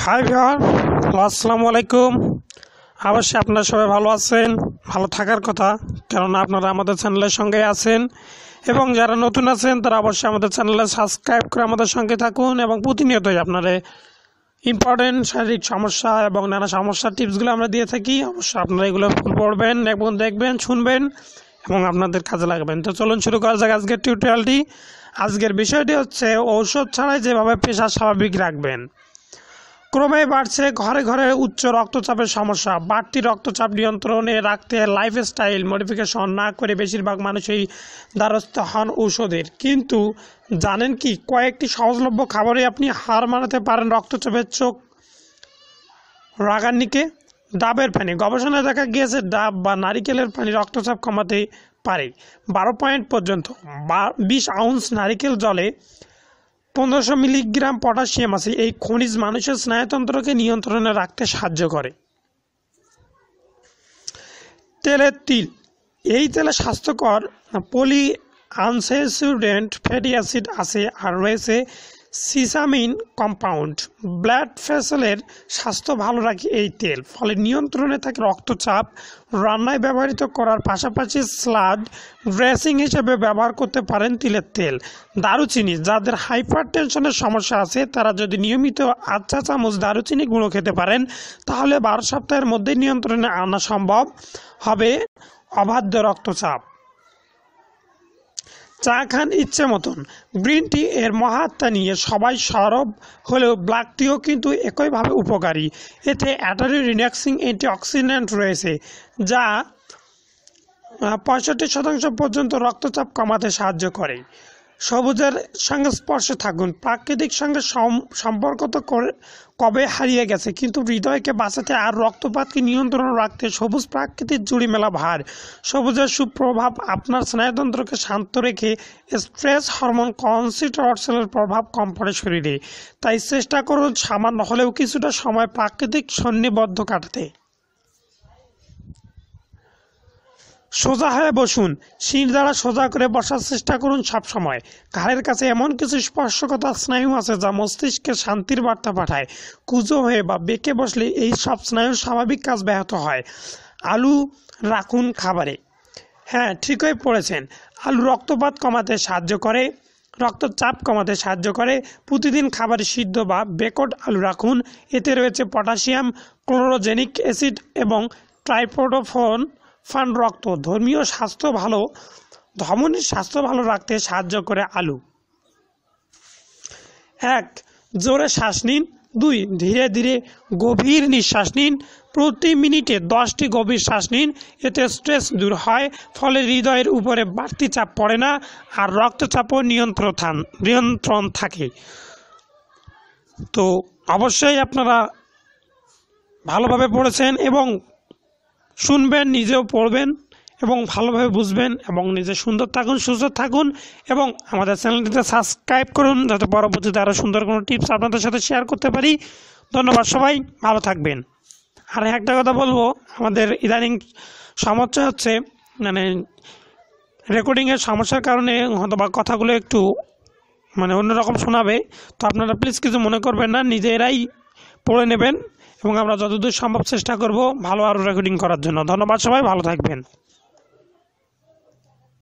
High viewer, আসসালামু আলাইকুম। অবশ্যই আপনারা সবাই ভালো আছেন, ভালো থাকার কথা, কেননা আপনারা আমাদের চ্যানেলের সঙ্গে আছেন। এবং যারা নতুন আছেন তারা অবশ্যই আমাদের চ্যানেলে সাবস্ক্রাইব করে আমাদের সঙ্গে থাকুন এবং প্রতিনিয়তই আপনারা ইম্পর্টেন্ট শারীরিক সমস্যা এবং নানা সমস্যার টিপসগুলো আমরা দিয়ে থাকি। অবশ্যই আপনারা এগুলো পড়বেন এবং দেখবেন, শুনবেন এবং আপনাদের কাজে লাগবেন। তো চলুন শুরু করা যাক আজকের টিউটোরিয়ালটি। আজকের বিষয়টি হচ্ছে ঔষধ ছাড়াই যেভাবে প্রেশার স্বাভাবিক রাখবেন। ক্রমেই বাড়ছে ঘরে ঘরে উচ্চ রক্তচাপের সমস্যা। বাড়তি রক্তচাপ নিয়ন্ত্রণে রাখতে লাইফস্টাইল মডিফিকেশন না করে বেশিরভাগ মানুষই দ্বারস্থ হন ঔষধের। কিন্তু জানেন কি, কয়েকটি সহজলভ্য খাবারে আপনি হার মানাতে পারেন রক্তচাপের চোখ রাগান্নিকে। ডাবের পানি, গবেষণায় দেখা গিয়েছে ডাব বা নারিকেলের পানি রক্তচাপ কমাতে পারে 12 পয়েন্ট পর্যন্ত। 20 আউন্স নারিকেল জলে 1500 মিলিগ্রাম পটাশিয়াম আছে। এই খনিজ মানুষের স্নায়ুতন্ত্রকে নিয়ন্ত্রণে রাখতে সাহায্য করে। তেলের তিল, এই তেলে স্বাস্থ্যকর পলি আনস্যাচুরেটেড ফ্যাটি অ্যাসিড আছে আর রয়েছে সিসামিন কম্পাউন্ড। ব্লাড ভেসেলের স্বাস্থ্য ভালো রাখে এই তেল, ফলে নিয়ন্ত্রণে থাকে রক্তচাপ। রান্নায় ব্যবহৃত করার পাশাপাশি স্যালাড ড্রেসিং হিসেবে ব্যবহার করতে পারেন তিলের তেল। দারুচিনি, যাদের হাইপার টেনশনের সমস্যা আছে তারা যদি নিয়মিত 8 চা চামচ দারুচিনি গুঁড়ো খেতে পারেন তাহলে 12 সপ্তাহের মধ্যে নিয়ন্ত্রণে আনা সম্ভব হবে অবাধ্য রক্তচাপ। চা খান ইচ্ছে মতন। গ্রিন টি এর মহাত্মা নিয়ে সবাই সরব হলেও ব্ল্যাক টিও কিন্তু একইভাবে উপকারী। এতে অ্যাটারি রিল্যাক্সিং অ্যান্টিঅক্সিডেন্ট রয়েছে যা 65% পর্যন্ত রক্তচাপ কমাতে সাহায্য করে। সবুজের সংস্পর্শে থাকুন। প্রাকৃতিক সঙ্গে সম্পর্ক তো কবে হারিয়ে গেছে, কিন্তু হৃদয়কে বাঁচাতে আর রক্তপাতকে নিয়ন্ত্রণ রাখতে সবুজ প্রাকৃতিক জুড়ি মেলা ভার। সবুজের সুপ্রভাব আপনার স্নায়ুতন্ত্রকে শান্ত রেখে স্ট্রেস হরমোন কর্টিসলের প্রভাব কম পড়ে শরীরে। তাই চেষ্টা করুন সামান্য হলেও কিছুটা সময় প্রাকৃতিক সন্নিবদ্ধ কাটাতে। সোজা হয়ে বসুন। শির দ্বারা সোজা করে বসার চেষ্টা করুন সবসময়। ঘাড়ের কাছে এমন কিছু স্পর্শকাতর স্নায়ু আছে যা মস্তিষ্কে শান্তির বার্তা পাঠায়। কুঁজো হয়ে বা বেঁকে বসলে এই সব স্নায়ুর স্বাভাবিক কাজ ব্যাহত হয়। আলু রাখুন খাবারে। হ্যাঁ, ঠিকই পড়েছেন, আলু রক্তপাত কমাতে সাহায্য করে, রক্তচাপ কমাতে সাহায্য করে। প্রতিদিন খাবারে সিদ্ধ বা বেকড আলু রাখুন। এতে রয়েছে পটাশিয়াম, ক্লোরোজেনিক অ্যাসিড এবং ট্রাইপটোফান রক্ত ধর্মীয় স্বাস্থ্য ভালো ধমনীর স্বাস্থ্য ভালো রাখতে সাহায্য করে আলু। 1. জোরে শ্বাস নিন। 2. ধীরে ধীরে গভীর নিঃশ্বাস নিন। প্রতি মিনিটে 10টি গভীর শ্বাস নিন। এতে স্ট্রেস দূর হয়, ফলে হৃদয়ের উপরে বাড়তি চাপ পড়ে না আর রক্তচাপও নিয়ন্ত্রণ থাকে। তো অবশ্যই আপনারা ভালোভাবে পড়েছেন এবং শুনবেন, নিজেও পড়বেন এবং ভালোভাবে বুঝবেন এবং নিজে সুন্দর থাকুন, সুস্থ থাকুন এবং আমাদের চ্যানেলটিতে সাবস্ক্রাইব করুন যাতে পরবর্তীতে আরও সুন্দর কোনো টিপস আপনাদের সাথে শেয়ার করতে পারি। ধন্যবাদ, সবাই ভালো থাকবেন। আর একটা কথা বলবো, আমাদের ইদানিং সমস্যা হচ্ছে রেকর্ডিংয়ের সমস্যার কারণে হয়তো বা কথাগুলো একটু অন্যরকম শোনাবে। তো আপনারা প্লিজ কিছু মনে করবেন না, নিজেরাই পড়ে নেবেন এবং আমরা যতদূর সম্ভব চেষ্টা করব ভালো আরও রেকর্ডিং করার জন্য। ধন্যবাদ, সবাই ভালো থাকবেন।